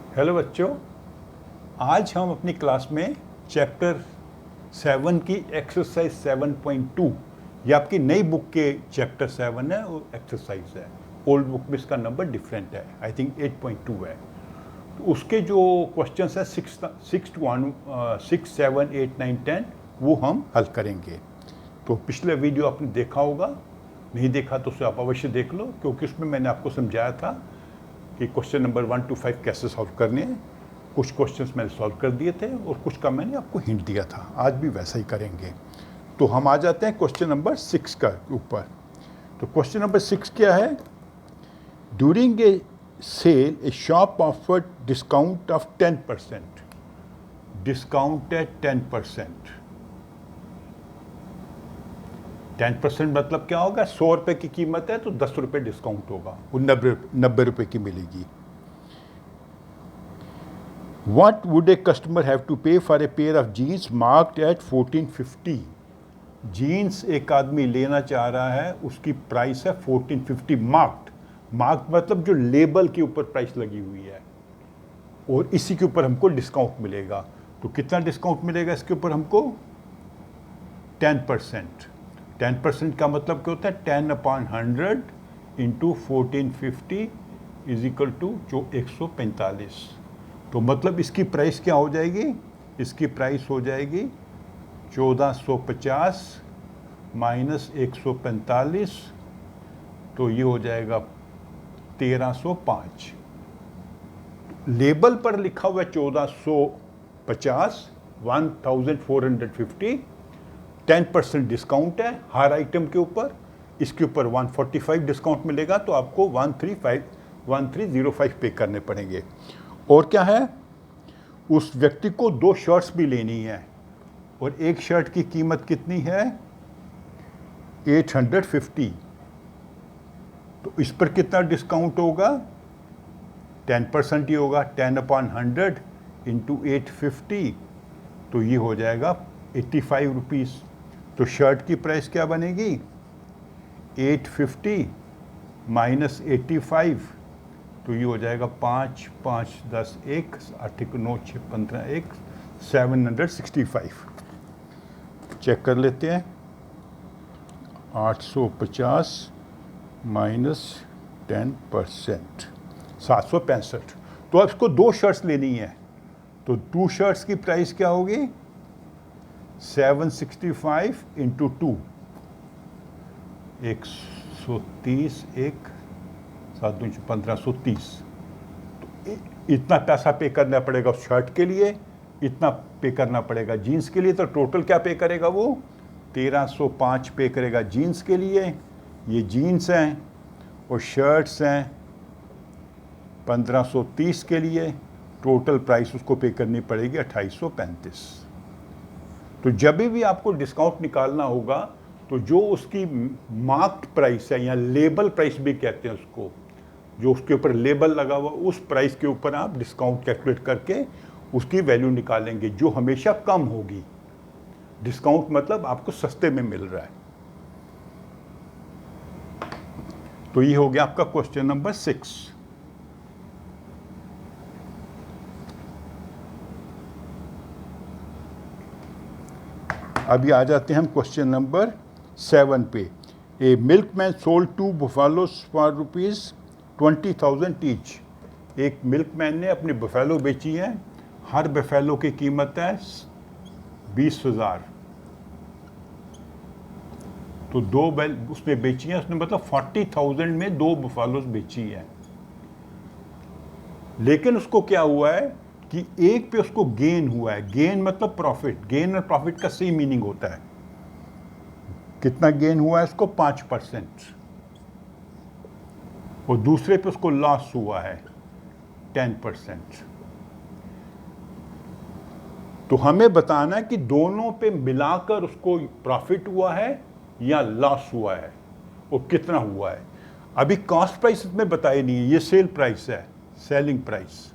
Hello बच्चों, आज हम अपनी क्लास में चैप्टर 7 की एक्सरसाइज 7.2, ये आपकी नई बुक के चैप्टर 7 है वो एक्सरसाइज है। ओल्ड बुक में इसका नंबर डिफरेंट है, आई थिंक 8.2 है। तो उसके जो क्वेश्चंस हैं 6, 7, 8, 9, 10 वो हम हल करेंगे। तो पिछले वीडियो आपने देखा होगा, नहीं देखा तो उसे आप अवश्य देख लो, क्योंकि उसमें मैंने आपको समझाया था कि क्वेश्चन नंबर 1 to 5 कैसे सॉल्व करने हैं। कुछ क्वेश्चंस मैंने सॉल्व कर दिए थे और कुछ का मैंने आपको हिंट दिया था। आज भी वैसा ही करेंगे। तो हम आ जाते हैं क्वेश्चन नंबर 6 का ऊपर। तो क्वेश्चन नंबर 6 क्या है? During a sale a shop offered discount of 10%। Discount है 10%। 10% मतलब क्या होगा? 100 रुपये की कीमत है तो 10 रुपये डिस्काउंट होगा, वो 90 रुपये की मिलेगी। What would a customer have to pay for a pair of jeans marked at 1450? Jeans एक आदमी लेना चाह रहा है, उसकी प्राइस है 1450 मार्क्ड। मार्क्ड मतलब जो लेबल के ऊपर प्राइस लगी हुई है, और इसी के ऊपर हमको डिस्काउंट मिलेगा। तो कितना डिस्काउंट मिलेगा इसके ऊपर हमको? 10%। 10% का मतलब क्या होता है? 10/100 इंटू 1450 इज इक्वल टू जो 145। तो मतलब इसकी प्राइस क्या हो जाएगी? इसकी प्राइस हो जाएगी 1450 माइनस 145, तो ये हो जाएगा 1305। लेबल पर लिखा हुआ है 1450, 1450। 10% डिस्काउंट है हर आइटम के ऊपर, इसके ऊपर 145 डिस्काउंट मिलेगा, तो आपको 1305 पे करने पड़ेंगे। और क्या है? उस व्यक्ति को 2 शर्ट्स भी लेनी है, और एक शर्ट की कीमत कितनी है? 850। तो इस पर कितना डिस्काउंट होगा? 10% ही होगा। 10/100 इंटू 850, तो ये हो जाएगा 85 रुपीज़। तो शर्ट की प्राइस क्या बनेगी? 850 माइनस 85, तो ये हो जाएगा 5, 5, 10, 1, 8, 9, 6, 15, 1, 765। चेक कर लेते हैं। 850 माइनस 10%, 765। तो अब इसको 2 शर्ट्स लेनी है, तो 2 शर्ट्स की प्राइस क्या होगी? 765 इंटू 2, 130, 1, 7, 2, 1530। तो इतना पैसा पे करना पड़ेगा उस शर्ट के लिए, इतना पे करना पड़ेगा जीन्स के लिए। तो टोटल क्या पे करेगा वो? 1305 पे करेगा जीन्स के लिए। ये जीन्स हैं और शर्ट्स हैं 1530 के लिए। टोटल प्राइस उसको पे करनी पड़ेगी 2835। तो जब भी आपको डिस्काउंट निकालना होगा, तो जो उसकी मार्क्ड प्राइस है या लेबल प्राइस भी कहते हैं उसको, जो उसके ऊपर लेबल लगा हुआ, उस प्राइस के ऊपर आप डिस्काउंट कैलकुलेट करके उसकी वैल्यू निकालेंगे, जो हमेशा कम होगी। डिस्काउंट मतलब आपको सस्ते में मिल रहा है। तो ये हो गया आपका क्वेश्चन नंबर 6। अभी आ जाते हैं हम क्वेश्चन नंबर 7 पे। ए मिल्कमैन सोल्ड 2 बुफालोस फॉर ₹20,000 ईच। एक मिल्कमैन ने अपनी बफेलो बेची है, हर बफेलो की कीमत है 20,000। तो 2 बैल उसने बेची है, उसने मतलब 40,000 में 2 बफेलोस बेची है। लेकिन उसको क्या हुआ है कि एक पे उसको गेन हुआ है। गेन मतलब प्रॉफिट। गेन और प्रॉफिट का सेम मीनिंग होता है। कितना गेन हुआ है उसको? 5%। और दूसरे पे उसको लॉस हुआ है 10%। तो हमें बताना है कि दोनों पे मिलाकर उसको प्रॉफिट हुआ है या लॉस हुआ है, और कितना हुआ है। अभी कॉस्ट प्राइस इसमें बताई नहीं है, ये सेल प्राइस है, सेलिंग प्राइस।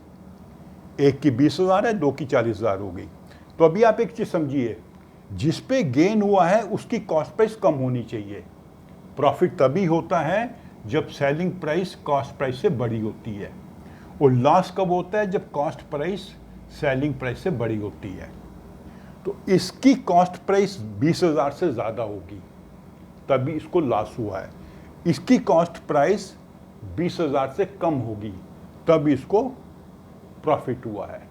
एक की 20,000 है, 2 की 40,000 हो गई। तो अभी आप एक चीज समझिए, जिस पे गेन हुआ है उसकी कॉस्ट प्राइस कम होनी चाहिए। प्रॉफिट तभी होता है जब सेलिंग प्राइस कॉस्ट प्राइस से बड़ी होती है। और लॉस कब होता है? जब कॉस्ट प्राइस सेलिंग प्राइस से बड़ी होती है। तो इसकी कॉस्ट प्राइस 20,000 से ज़्यादा होगी तभी इसको लॉस हुआ है। इसकी कॉस्ट प्राइस 20,000 से कम होगी तब इसको प्रॉफिट हुआ है।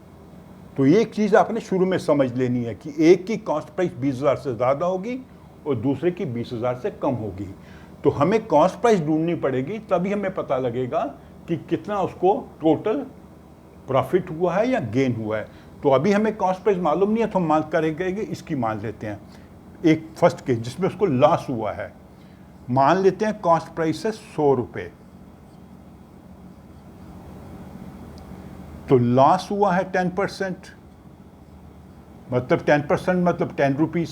तो एक चीज़ आपने शुरू में समझ लेनी है कि एक की कॉस्ट प्राइस 20,000 से ज़्यादा होगी और दूसरे की 20,000 से कम होगी। तो हमें कॉस्ट प्राइस ढूंढनी पड़ेगी, तभी हमें पता लगेगा कि कितना उसको टोटल प्रॉफिट हुआ है या गेन हुआ है। तो अभी हमें कॉस्ट प्राइस मालूम नहीं है, तो हम मान करेंगे इसकी मान लेते हैं एक फर्स्ट केस जिसमें उसको लॉस हुआ है। मान लेते हैं कॉस्ट प्राइस है 100 रुपये, तो लॉस हुआ है 10%, मतलब 10% मतलब 10 रुपीज़,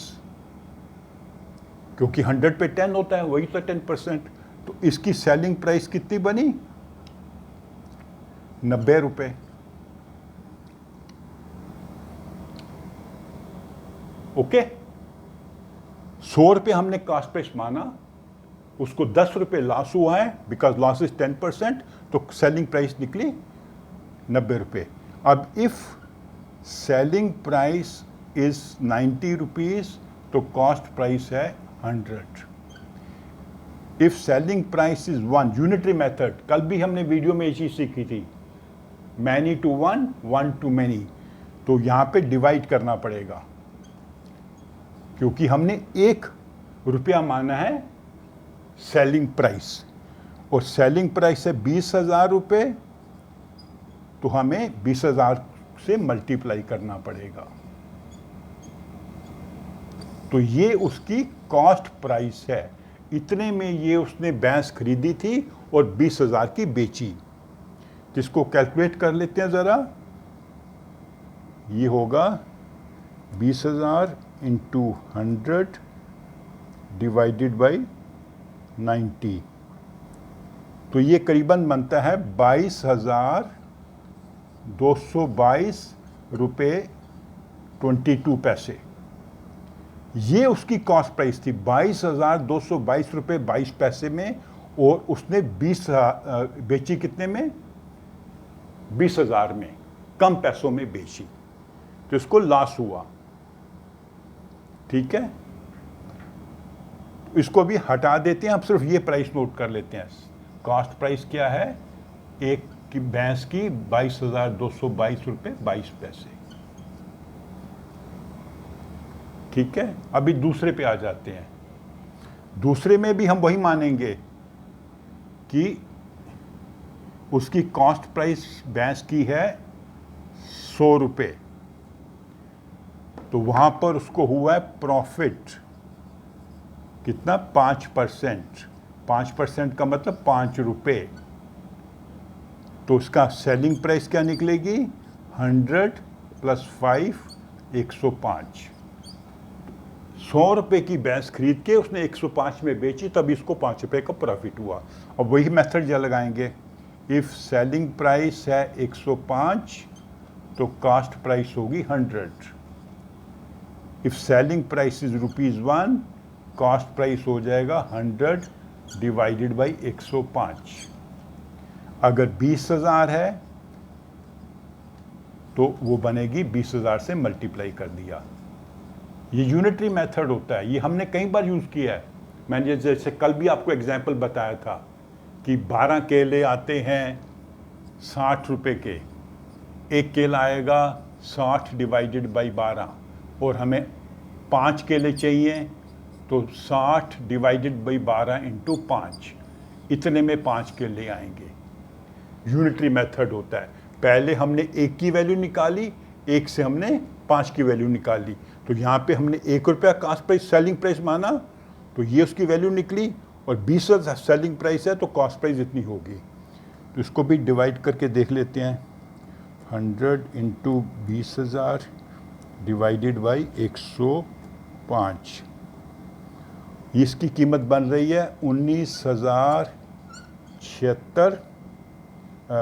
क्योंकि 100 पे 10 होता है, वही तो 10%। तो इसकी सेलिंग प्राइस कितनी बनी? 90 रुपये। ओके, 100 रुपये हमने कॉस्ट प्राइस माना, उसको 10 रुपये लॉस हुआ है बिकॉज लॉस इज 10%, तो सेलिंग प्राइस निकली 90 रुपये। अब if selling price is 90 rupees तो कॉस्ट प्राइस है 100। If selling price is 1, unitary method, कल भी हमने वीडियो में ये चीज़ सीखी थी, many to one, one to many. तो यहाँ पे डिवाइड करना पड़ेगा क्योंकि हमने 1 रुपया माना है सेलिंग प्राइस और सेलिंग प्राइस है 20,000 रुपये, तो हमें 20,000 से मल्टीप्लाई करना पड़ेगा। तो ये उसकी कॉस्ट प्राइस है, इतने में ये उसने भैंस खरीदी थी और 20,000 की बेची। जिसको कैलकुलेट कर लेते हैं ज़रा, ये होगा 20,000 इंटू 100 डिवाइडेड बाई 90, तो ये करीबन बनता है 22,222 रुपये 22 पैसे। ये उसकी कॉस्ट प्राइस थी 22,222 रुपये 22 पैसे में, और उसने 20 बेची कितने में? 20,000 में, कम पैसों में बेची, तो इसको लॉस हुआ। ठीक है, इसको भी हटा देते हैं, हम सिर्फ ये प्राइस नोट कर लेते हैं। कॉस्ट प्राइस क्या है? एक की भैंस की 22,222 रुपये 22 पैसे। ठीक है, अभी दूसरे पे आ जाते हैं। दूसरे में भी हम वही मानेंगे कि उसकी कॉस्ट प्राइस भैंस की है 100 रुपये, तो वहाँ पर उसको हुआ है प्रॉफिट कितना? 5%। 5% का मतलब 5 रुपये, तो उसका सेलिंग प्राइस क्या निकलेगी? 100 + 5 105। 100 रुपये की भैंस खरीद के उसने 105 में बेची, तब इसको 5 रुपये का प्रॉफिट हुआ। अब वही मेथड जो लगाएंगे, इफ़ सेलिंग प्राइस है 105 तो कॉस्ट प्राइस होगी 100। If selling price is ₹1, cost price हो जाएगा 100 डिवाइडेड बाई 105। अगर 20,000 है तो वो बनेगी 20,000 से मल्टीप्लाई कर दिया। ये यूनिटरी मेथड होता है, ये हमने कई बार यूज़ किया है। मैंने जैसे कल भी आपको एग्जांपल बताया था कि 12 केले आते हैं 60 रुपये के, एक केला आएगा 60 डिवाइडेड बाई 12, और हमें 5 केले चाहिए तो 60 डिवाइडेड बाई 12 इंटू 5, इतने में 5 केले आएंगे। यूनिटरी मेथड होता है, पहले हमने 1 की वैल्यू निकाली, 1 से हमने 5 की वैल्यू निकाली, तो यहाँ पे हमने 1 रुपया कॉस्ट प्राइस सेलिंग प्राइस माना, तो ये उसकी वैल्यू निकली, और 20,000 सेलिंग प्राइस है तो कॉस्ट प्राइस इतनी होगी। तो इसको भी डिवाइड करके देख लेते हैं, 100 इंटू 20,000 डिवाइडेड बाई 105, इसकी कीमत बन रही है 19,076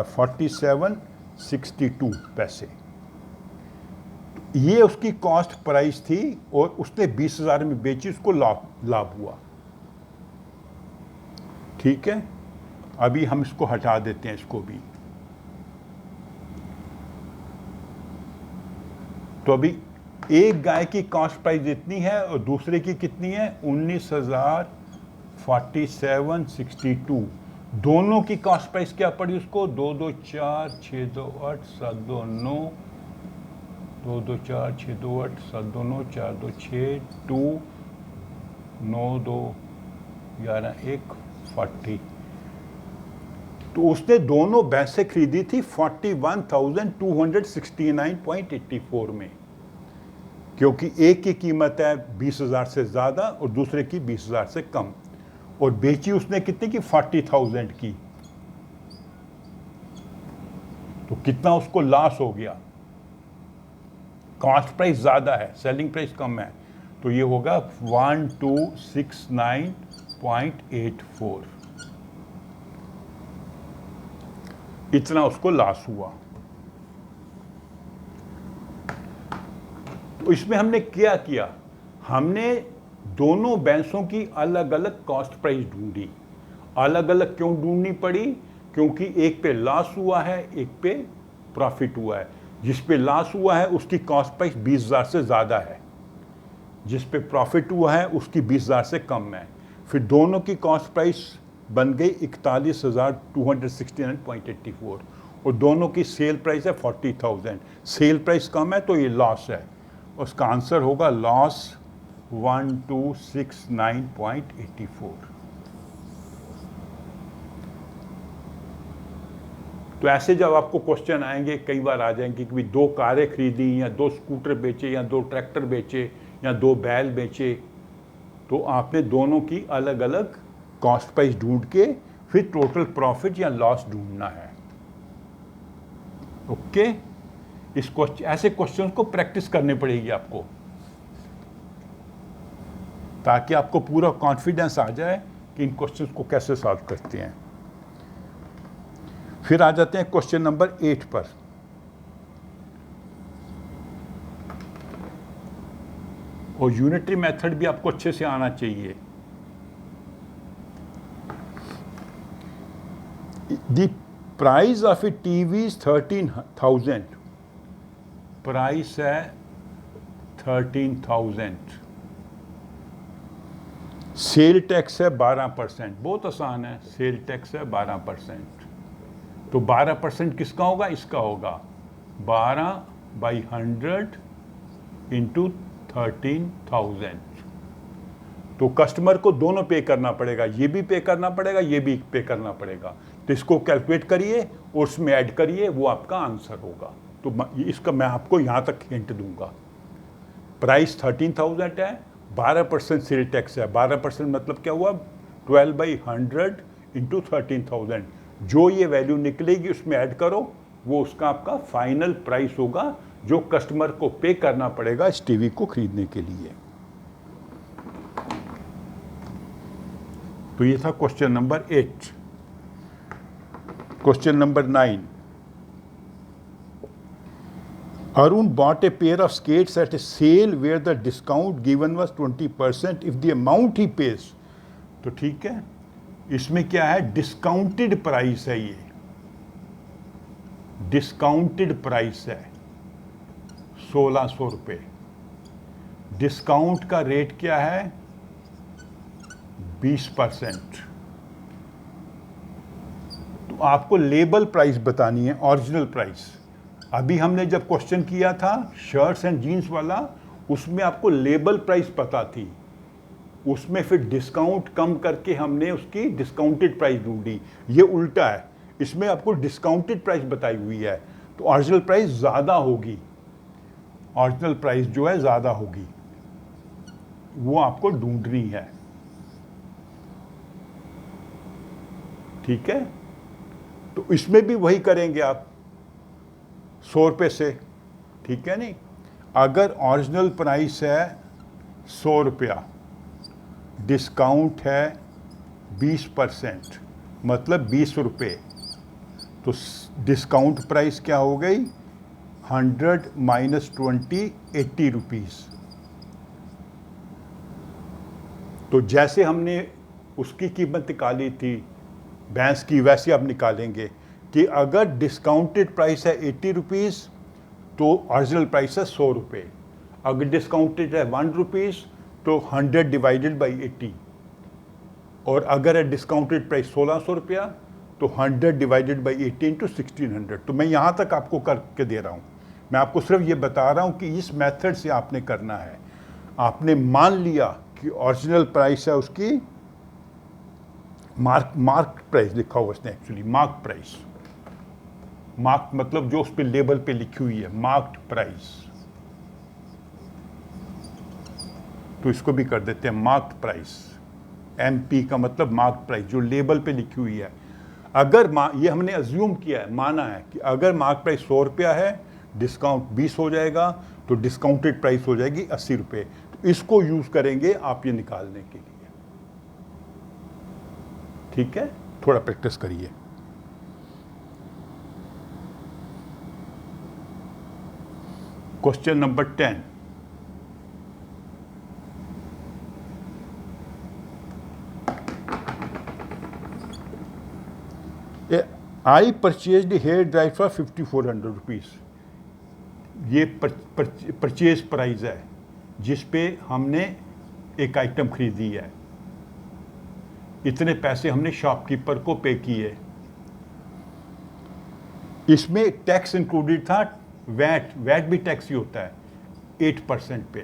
47.62 पैसे। ये उसकी कॉस्ट प्राइस थी और उसने 20,000 में बेची, उसको लाभ हुआ। ठीक है, अभी हम इसको हटा देते हैं, इसको भी तो अभी एक गाय की कॉस्ट प्राइस इतनी है और दूसरे की कितनी है 19,047.62। दोनों की कॉस्ट प्राइस क्या पड़ी उसको 224 628 729 224 628 729 426 2 9 2 11 1 40। तो उसने दोनों भैंसें खरीदी थी 41,269.84 में, क्योंकि एक की कीमत है 20,000 से ज़्यादा और दूसरे की 20,000 से कम, और बेची उसने कितने की 40,000 की। तो कितना उसको लॉस हो गया, कॉस्ट प्राइस ज़्यादा है सेलिंग प्राइस कम है, तो ये होगा 1269.84, इतना उसको लॉस हुआ। तो इसमें हमने क्या किया, हमने दोनों भैंसों की अलग अलग कॉस्ट प्राइस ढूंढी। अलग अलग क्यों ढूंढनी पड़ी, क्योंकि एक पे लॉस हुआ है एक पे प्रॉफिट हुआ है। जिस पे लॉस हुआ है उसकी कॉस्ट प्राइस 20,000 से ज़्यादा है, जिस पे प्रॉफिट हुआ है उसकी 20,000 से कम है। फिर दोनों की कॉस्ट प्राइस बन गई 41,269.84 और दोनों की सेल प्राइस है 40,000। सेल प्राइस कम है तो ये लॉस है, उसका आंसर होगा लॉस 1269.84। तो ऐसे जब आपको क्वेश्चन आएंगे, कई बार आ जाएंगे कि 2 कारें खरीदी या 2 स्कूटर बेचे या 2 ट्रैक्टर बेचे या 2 बैल बेचे, तो आपने दोनों की अलग अलग कॉस्ट प्राइस ढूंढ के फिर टोटल प्रॉफिट या लॉस ढूंढना है। ओके, इस क्वेश्चन ऐसे क्वेश्चंस को प्रैक्टिस करनी पड़ेगी आपको, ताकि आपको पूरा कॉन्फिडेंस आ जाए कि इन क्वेश्चंस को कैसे सॉल्व करते हैं। फिर आ जाते हैं क्वेश्चन नंबर 8 पर। और यूनिटरी मेथड भी आपको अच्छे से आना चाहिए। The price of A TV is 13,000, price है 13,000, सेल टैक्स है 12%। बहुत आसान है, सेल टैक्स है 12%। तो 12% किसका होगा, इसका होगा 12/100 इंटू 13,000। तो कस्टमर को दोनों पे करना पड़ेगा, ये भी पे करना पड़ेगा ये भी पे करना पड़ेगा। तो इसको कैलकुलेट करिए और उसमें ऐड करिए, वो आपका आंसर होगा। तो इसका मैं आपको यहाँ तक हिंट दूंगा। प्राइस 13,000 है, 12% सेल टैक्स है। 12% मतलब क्या हुआ, 12/100 इंटू 13,000। जो ये वैल्यू निकलेगी उसमें ऐड करो, वो उसका आपका फाइनल प्राइस होगा जो कस्टमर को पे करना पड़ेगा इस टीवी को खरीदने के लिए। तो ये था question number 8। Question number 9, Arun bought a pair of skates at a sale where the discount given was 20% if the amount he pays। तो ठीक है, इसमें क्या है, डिस्काउंटेड प्राइस है, ये डिस्काउंटेड प्राइस है 1,600 रुपये। डिस्काउंट का रेट क्या है 20%। तो आपको लेबल प्राइस बतानी है, ओरिजिनल प्राइस। अभी हमने जब क्वेश्चन किया था शर्ट्स एंड जीन्स वाला, उसमें आपको लेबल प्राइस पता थी, उसमें फिर डिस्काउंट कम करके हमने उसकी डिस्काउंटेड प्राइस ढूंढी। ये उल्टा है, इसमें आपको डिस्काउंटेड प्राइस बताई हुई है, तो ओरिजिनल प्राइस ज़्यादा होगी। ओरिजिनल प्राइस जो है ज़्यादा होगी, वो आपको ढूंढनी है। ठीक है, तो इसमें भी वही करेंगे आप 100 रुपये से। ठीक है नहीं, अगर ओरिजिनल प्राइस है 100 रुपया, डिस्काउंट है 20%, मतलब 20 रुपये, तो डिस्काउंट प्राइस क्या हो गई 100 माइनस 20 80 रुपीज़। तो जैसे हमने उसकी कीमत निकाली थी भैंस की, वैसे आप निकालेंगे कि अगर डिस्काउंटेड प्राइस है 80 रुपीज़ तो ओरिजिनल प्राइस है 100 रुपये। अगर डिस्काउंटेड है 1 रुपीज़ तो 100 डिवाइडेड बाई 80, और अगर है डिस्काउंटेड प्राइस 1600 रुपया तो 100 डिवाइडेड बाई 80 इंटू 1600। तो मैं यहाँ तक आपको करके दे रहा हूँ, मैं आपको सिर्फ ये बता रहा हूँ कि इस मेथड से आपने करना है। आपने मान लिया कि ओरिजिनल प्राइस है उसकी मार्क प्राइस लिखा हुआ उसने, एक्चुअली मार्क प्राइस, मार्क मतलब जो उस पर लेबल पे लिखी हुई है मार्क्ड प्राइस, तो इसको भी कर देते हैं मार्क्ड प्राइस। MP का मतलब मार्क्ड प्राइस, जो लेबल पे लिखी हुई है। अगर ये हमने अज्यूम किया है, माना है कि अगर मार्क प्राइस 100 रुपया है, डिस्काउंट 20 हो जाएगा, तो डिस्काउंटेड प्राइस हो जाएगी 80 रुपये। तो इसको यूज करेंगे आप ये निकालने के लिए। ठीक है, थोड़ा प्रैक्टिस करिए। Question number 10, I purchase hair dryer for 5400 rupees. ये परचेज प्राइस है जिस पे हमने एक आइटम खरीदी है, इतने पैसे हमने शॉपकीपर को पे किए। इसमें टैक्स इंक्लूडेड था, वैट भी टैक्स ही होता है 8% पे।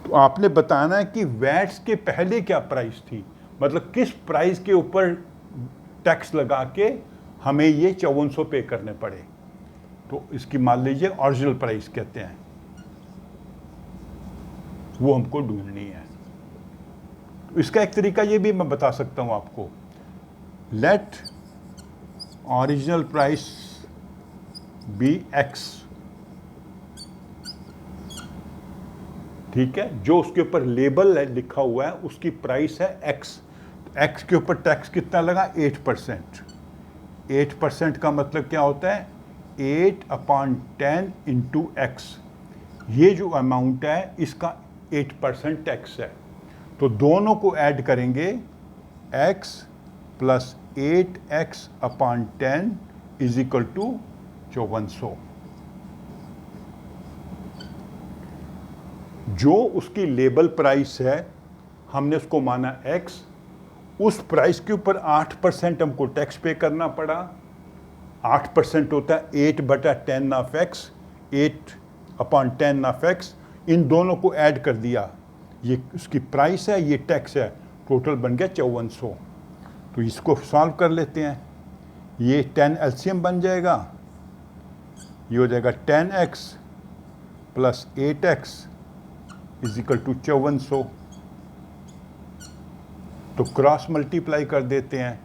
तो आपने बताना है कि वैट्स के पहले क्या प्राइस थी, मतलब किस प्राइस के ऊपर टैक्स लगा के हमें ये 5400 पे करने पड़े। तो इसकी मान लीजिए ओरिजिनल प्राइस कहते हैं, वो हमको ढूंढनी है। तो इसका एक तरीका ये भी मैं बता सकता हूं आपको, let original price be X। ठीक है, जो उसके ऊपर लेबल लिखा हुआ है उसकी प्राइस है X। X के ऊपर टैक्स कितना लगा, 8%। 8% का मतलब क्या होता है, 8/10 इंटू X। ये जो अमाउंट है इसका 8% टैक्स है। तो दोनों को ऐड करेंगे, X plus 8X/10 is equal to 5400। जो उसकी लेबल प्राइस है हमने उसको माना X, उस प्राइस के ऊपर 8% हमको टैक्स पे करना पड़ा। 8% होता है 8/10 ऑफ X, 8/10 ऑफ X। इन दोनों को ऐड कर दिया, ये उसकी प्राइस है, ये टैक्स है, टोटल बन गया 5400। तो इसको सॉल्व कर लेते हैं। ये 10 LCM बन जाएगा, ये हो जाएगा 10X plus 8X is equal to 5400। तो क्रॉस मल्टीप्लाई कर देते हैं,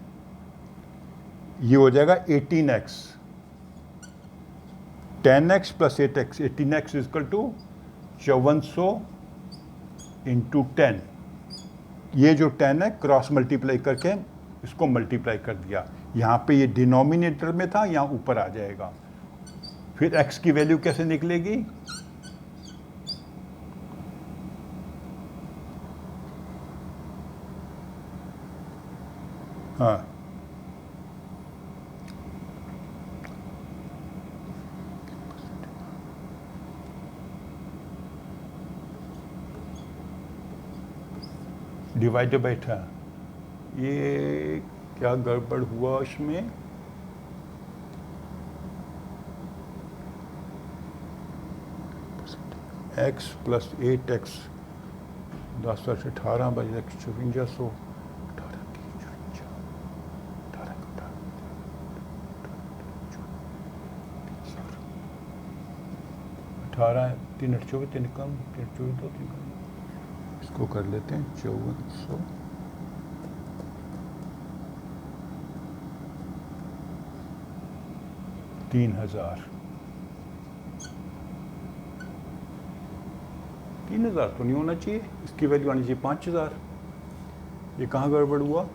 ये हो जाएगा 18X। 10X plus 8X, 18X is equal to 5400 into 10। ये जो 10 है क्रॉस मल्टीप्लाई करके इसको मल्टीप्लाई कर दिया, यहाँ पे ये डिनोमिनेटर में था, यहाँ ऊपर आ जाएगा। फिर X की वैल्यू कैसे निकलेगी, हाँ डिवाइडेड बाई 10। ये क्या गड़बड़ हुआ इसमें, X प्लस 8X 10 से 18 बजे 5400, 18 3 8 24 3 कम 3 24 2 3 कम, इसको कर लेते हैं 5400 3000। 3000 तो नहीं होना चाहिए, इसकी वैल्यू आनी चाहिए 5000। ये कहाँ गड़बड़ हुआ,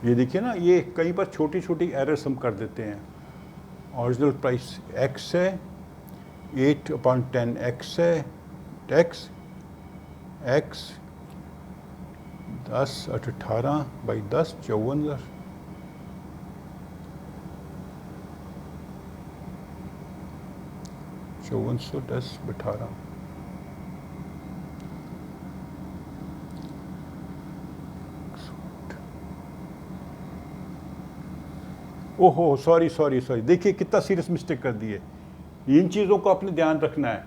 ये देखिए ना, ये कहीं पर छोटी छोटी एरर्स हम कर देते हैं। ओरिजिनल प्राइस X है, 8/10 X है, टैक्स X 10 × 18 / 10 54,000। 5410 बिठा रहा हूँ। ओहो सॉरी सॉरी सॉरी, देखिए कितना सीरियस मिस्टेक कर दी है। इन चीज़ों को आपने ध्यान रखना है,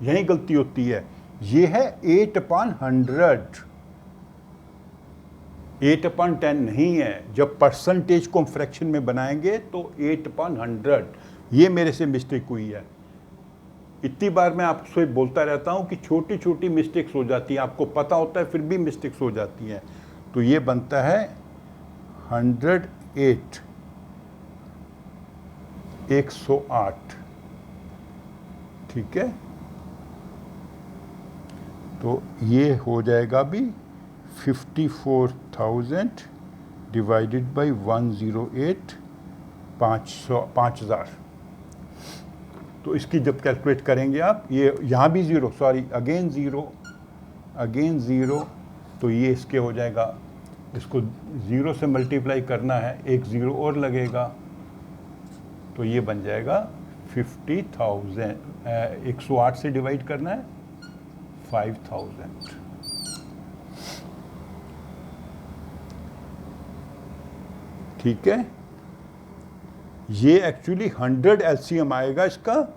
यही गलती होती है। ये है 8/100, 8/10 नहीं है। जब परसेंटेज को हम फ्रैक्शन में बनाएंगे तो 8/100, ये मेरे से मिस्टेक हुई है। इतनी बार मैं आपसे बोलता रहता हूँ कि छोटी छोटी मिस्टेक्स हो जाती हैं, आपको पता होता है फिर भी मिस्टेक्स हो जाती हैं। तो ये बनता है 108, 108, ठीक है। तो ये हो जाएगा भी 54,000 डिवाइडेड बाई 108, 5000। तो इसकी जब कैलकुलेट करेंगे आप, ये यहाँ भी ज़ीरो, सॉरी अगेन ज़ीरो, तो ये इसके हो जाएगा, इसको ज़ीरो से मल्टीप्लाई करना है, एक ज़ीरो और लगेगा, तो ये बन जाएगा 50,000। 108 से डिवाइड करना है 5000। ठीक है, ये एक्चुअली 100 एलसीएम आएगा इसका,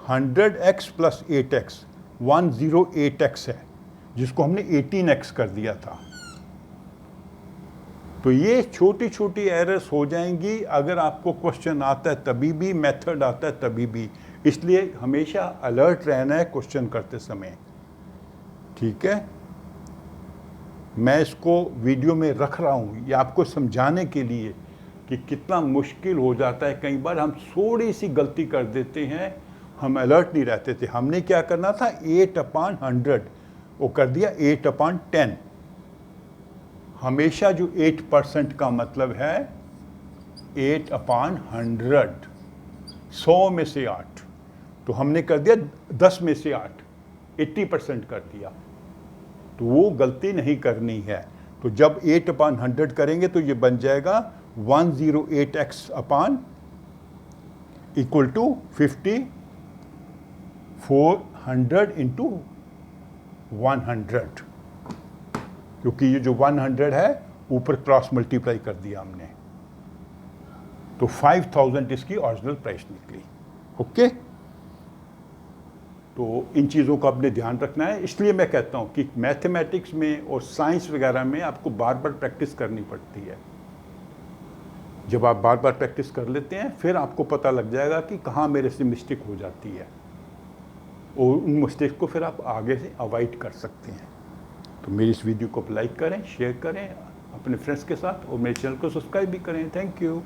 100x प्लस 8x, 108x है, जिसको हमने 18x कर दिया था। तो ये छोटी छोटी एरर्स हो जाएंगी अगर आपको क्वेश्चन आता है तभी भी, मेथड आता है तभी भी। इसलिए हमेशा अलर्ट रहना है क्वेश्चन करते समय, ठीक है। मैं इसको वीडियो में रख रहा हूँ ये आपको समझाने के लिए कि कितना मुश्किल हो जाता है। कई बार हम थोड़ी सी गलती कर देते हैं, हम अलर्ट नहीं रहते थे। हमने क्या करना था, 8/100 वो कर दिया 8/10। हमेशा जो 8% का मतलब है 8/100, 100 में से 8, तो हमने कर दिया 10 में से 8, 80% कर दिया। तो वो गलती नहीं करनी है। तो जब 8/100 करेंगे तो ये बन जाएगा 108x upon equal to 5400 into 100, क्योंकि ये जो 100 है ऊपर क्रॉस मल्टीप्लाई कर दिया हमने, तो 5000 इसकी ओरिजिनल प्राइस निकली। ओके, तो इन चीज़ों का आपने ध्यान रखना है। इसलिए मैं कहता हूँ कि मैथमेटिक्स में और साइंस वगैरह में आपको बार बार प्रैक्टिस करनी पड़ती है। जब आप बार बार प्रैक्टिस कर लेते हैं फिर आपको पता लग जाएगा कि कहाँ मेरे से मिस्टेक हो जाती है, और उन मिस्टेक को फिर आप आगे से अवॉइड कर सकते हैं। तो मेरी इस वीडियो को लाइक करें, शेयर करें अपने फ्रेंड्स के साथ, और मेरे चैनल को सब्सक्राइब भी करें। Thank you.